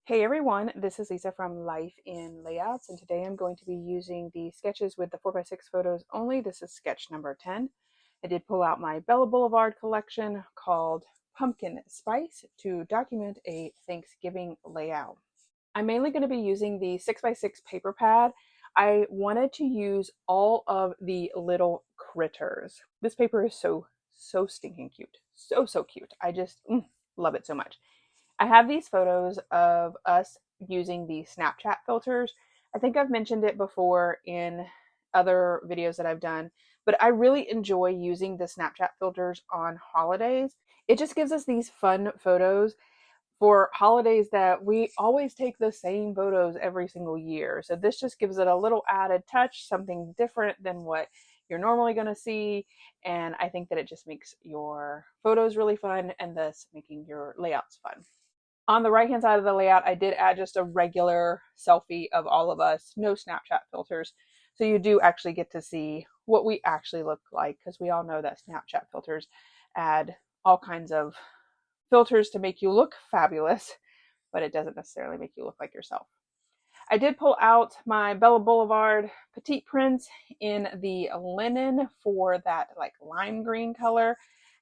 Hey everyone, this is Lisa from Life in Layouts, and today I'm going to be using the sketches with the 4x6 photos only. This is sketch number 10. I did pull out my Bella Boulevard collection called Pumpkin Spice to document a Thanksgiving layout. I'm mainly going to be using the 6x6 paper pad. I wanted to use all of the little critters. This paper is so stinking cute. So cute. I just love it so much. I have these photos of us using the Snapchat filters. I think I've mentioned it before in other videos that I've done, but I really enjoy using the Snapchat filters on holidays. It just gives us these fun photos for holidays that we always take the same photos every single year. So this just gives it a little added touch, something different than what you're normally going to see. And I think that it just makes your photos really fun and thus making your layouts fun. On the right hand side of the layout, I did add just a regular selfie of all of us, no Snapchat filters. So you do actually get to see what we actually look like, because we all know that Snapchat filters add all kinds of filters to make you look fabulous, but it doesn't necessarily make you look like yourself. I did pull out my Bella Boulevard petite prints in the linen for that like lime green color,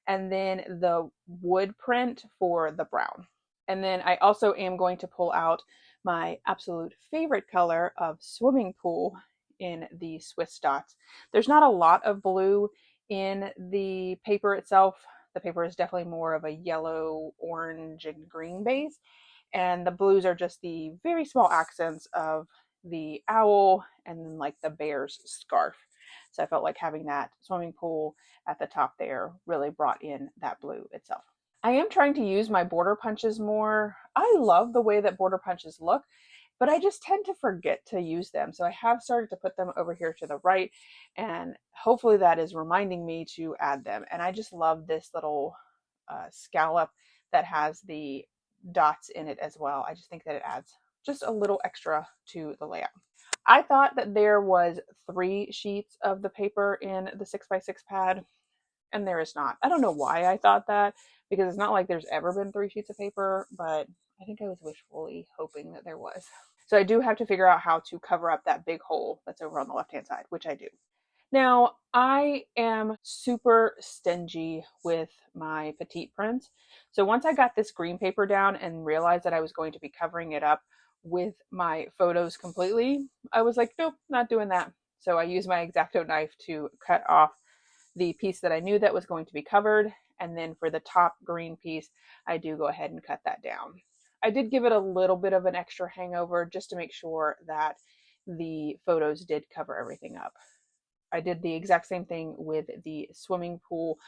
and then the wood print for the brown. And then I also am going to pull out my absolute favorite color of swimming pool in the Swiss dots. There's not a lot of blue in the paper itself. The paper is definitely more of a yellow, orange, and green base. And the blues are just the very small accents of the owl and then like the bear's scarf. So I felt like having that swimming pool at the top there really brought in that blue itself. I am trying to use my border punches more. I love the way that border punches look, but I just tend to forget to use them. So I have started to put them over here to the right, and hopefully that is reminding me to add them. And I just love this little scallop that has the dots in it as well. I just think that it adds just a little extra to the layout. I thought that there was 3 sheets of the paper in the 6x6 pad, and there is not. I don't know why I thought that, because it's not like there's ever been 3 sheets of paper, but I think I was wishfully hoping that there was. So I do have to figure out how to cover up that big hole that's over on the left hand side, which I do. Now, I am super stingy with my petite prints. So once I got this green paper down and realized that I was going to be covering it up with my photos completely, I was like, nope, not doing that. So I used my X-Acto knife to cut off the piece that I knew that was going to be covered. And then for the top green piece, I do go ahead and cut that down. I did give it a little bit of an extra hangover just to make sure that the photos did cover everything up. I did the exact same thing with the swimming pool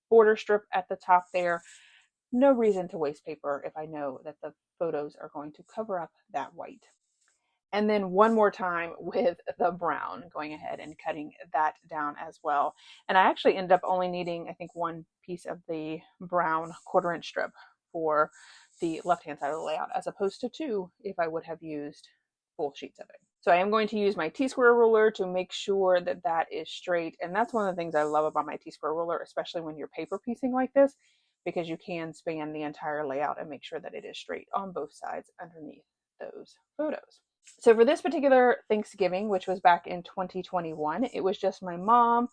border strip at the top there. No reason to waste paper if I know that the photos are going to cover up that white. And then one more time with the brown, going ahead and cutting that down as well. And I actually ended up only needing, I think, 1 piece of the brown 1/4 inch strip for the left-hand side of the layout, as opposed to 2 if I would have used full sheets of it. So I am going to use my T-square ruler to make sure that that is straight. And that's one of the things I love about my T-square ruler, especially when you're paper piecing like this, because you can span the entire layout and make sure that it is straight on both sides underneath those photos. So for this particular Thanksgiving, which was back in 2021, it was just my mom,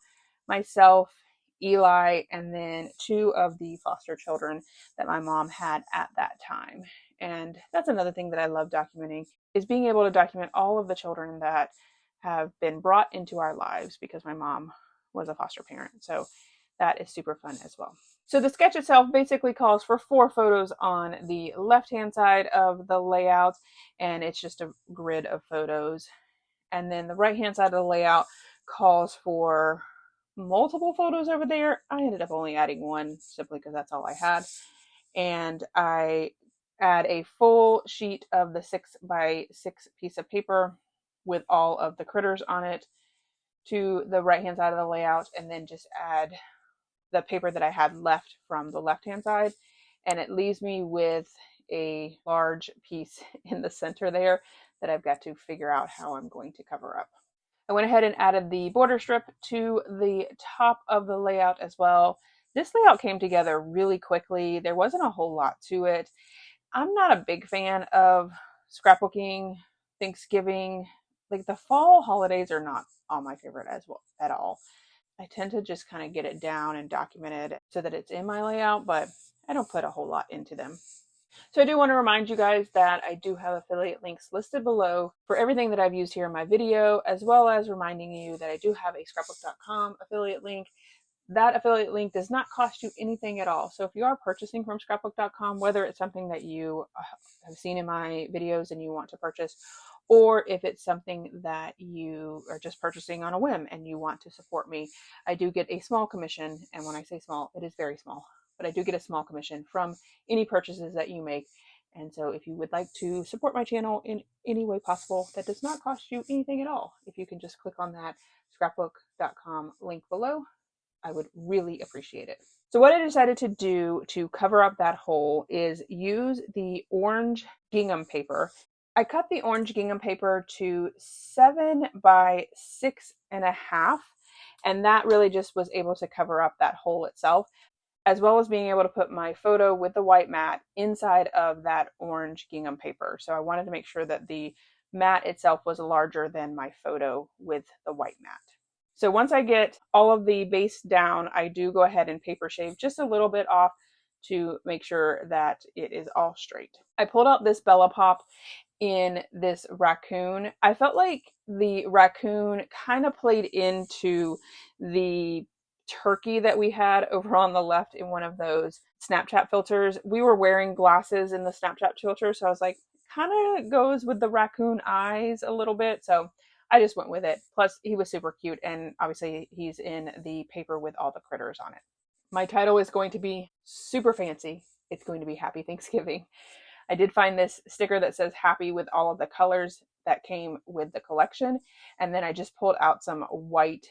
myself, Eli, and then 2 of the foster children that my mom had at that time. And that's another thing that I love documenting, is being able to document all of the children that have been brought into our lives because my mom was a foster parent. So that is super fun as well. So the sketch itself basically calls for 4 photos on the left-hand side of the layout, and it's just a grid of photos. And then the right-hand side of the layout calls for multiple photos over there. I ended up only adding 1 simply because that's all I had. And I add a full sheet of the 6x6 piece of paper with all of the critters on it to the right-hand side of the layout, and then just add the paper that I had left from the left-hand side, and it leaves me with a large piece in the center there that I've got to figure out how I'm going to cover up. I went ahead and added the border strip to the top of the layout as well. This layout came together really quickly. There wasn't a whole lot to it. I'm not a big fan of scrapbooking, Thanksgiving, like the fall holidays are not all my favorite as well at all. I tend to just kind of get it down and document it so that it's in my layout, but I don't put a whole lot into them. So I do want to remind you guys that I do have affiliate links listed below for everything that I've used here in my video, as well as reminding you that I do have a scrapbook.com affiliate link. That affiliate link does not cost you anything at all. So if you are purchasing from scrapbook.com, whether it's something that you have seen in my videos and you want to purchase, or if it's something that you are just purchasing on a whim and you want to support me, I do get a small commission. And when I say small, it is very small, but I do get a small commission from any purchases that you make. And so if you would like to support my channel in any way possible, that does not cost you anything at all. If you can just click on that scrapbook.com link below, I would really appreciate it. So what I decided to do to cover up that hole is use the orange gingham paper. I cut the orange gingham paper to 7 by 6.5, and that really just was able to cover up that hole itself, as well as being able to put my photo with the white mat inside of that orange gingham paper. So I wanted to make sure that the mat itself was larger than my photo with the white mat. So once I get all of the base down, I do go ahead and paper shave just a little bit off to make sure that it is all straight. I pulled out this Bella Pop in this raccoon. I felt like the raccoon kind of played into the turkey that we had over on the left in one of those Snapchat filters. We were wearing glasses in the Snapchat filter, so I was like, kind of goes with the raccoon eyes a little bit. So I just went with it. Plus, he was super cute, and obviously he's in the paper with all the critters on it. My title is going to be super fancy. It's going to be Happy Thanksgiving. I did find this sticker that says happy with all of the colors that came with the collection. And then I just pulled out some white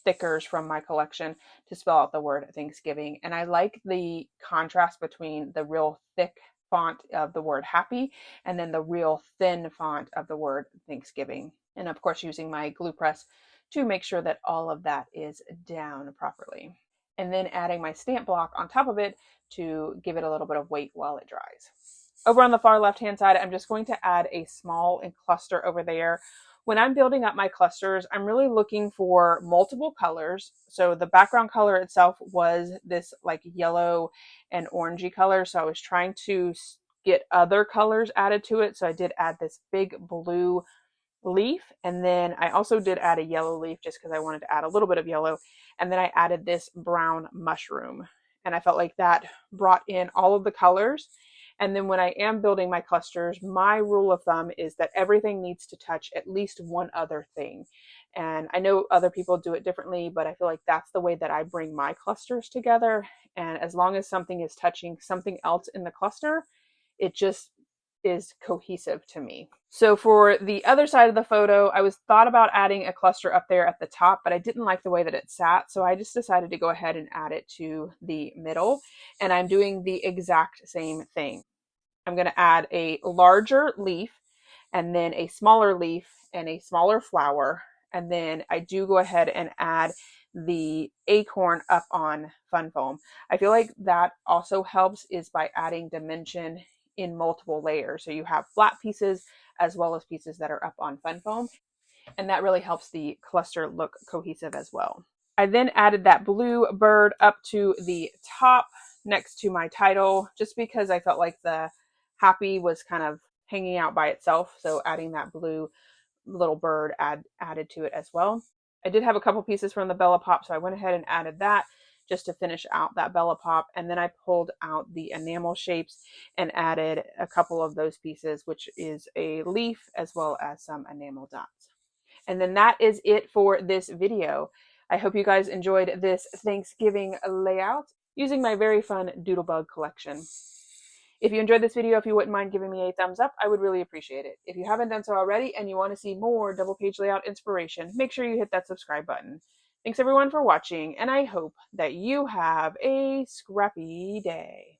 stickers from my collection to spell out the word Thanksgiving. And I like the contrast between the real thick font of the word happy and then the real thin font of the word Thanksgiving. And of course, using my glue press to make sure that all of that is down properly. And then adding my stamp block on top of it to give it a little bit of weight while it dries. Over on the far left-hand side, I'm just going to add a small cluster over there. When I'm building up my clusters, I'm really looking for multiple colors. So the background color itself was this like yellow and orangey color. So I was trying to get other colors added to it. So I did add this big blue leaf, and then I also did add a yellow leaf just because I wanted to add a little bit of yellow, and then I added this brown mushroom, and I felt like that brought in all of the colors. And then when I am building my clusters, my rule of thumb is that everything needs to touch at least one other thing. And I know other people do it differently, but I feel like that's the way that I bring my clusters together. And as long as something is touching something else in the cluster, it just is cohesive to me. So for the other side of the photo, I was thought about adding a cluster up there at the top, but I didn't like the way that it sat. So I just decided to go ahead and add it to the middle. And I'm doing the exact same thing. I'm going to add a larger leaf and then a smaller leaf and a smaller flower. And then I do go ahead and add the acorn up on Fun Foam. I feel like that also helps is by adding dimension in multiple layers. So you have flat pieces as well as pieces that are up on Fun Foam. And that really helps the cluster look cohesive as well. I then added that blue bird up to the top next to my title, just because I felt like the happy was kind of hanging out by itself. So adding that blue little bird added to it as well. I did have a couple pieces from the Bella Pop, so I went ahead and added that just to finish out that Bella Pop. And then I pulled out the enamel shapes and added a couple of those pieces, which is a leaf as well as some enamel dots. And then that is it for this video. I hope you guys enjoyed this Thanksgiving layout using my very fun Doodlebug collection. If you enjoyed this video, if you wouldn't mind giving me a thumbs up, I would really appreciate it. If you haven't done so already and you want to see more double page layout inspiration, make sure you hit that subscribe button. Thanks everyone for watching, and I hope that you have a scrappy day.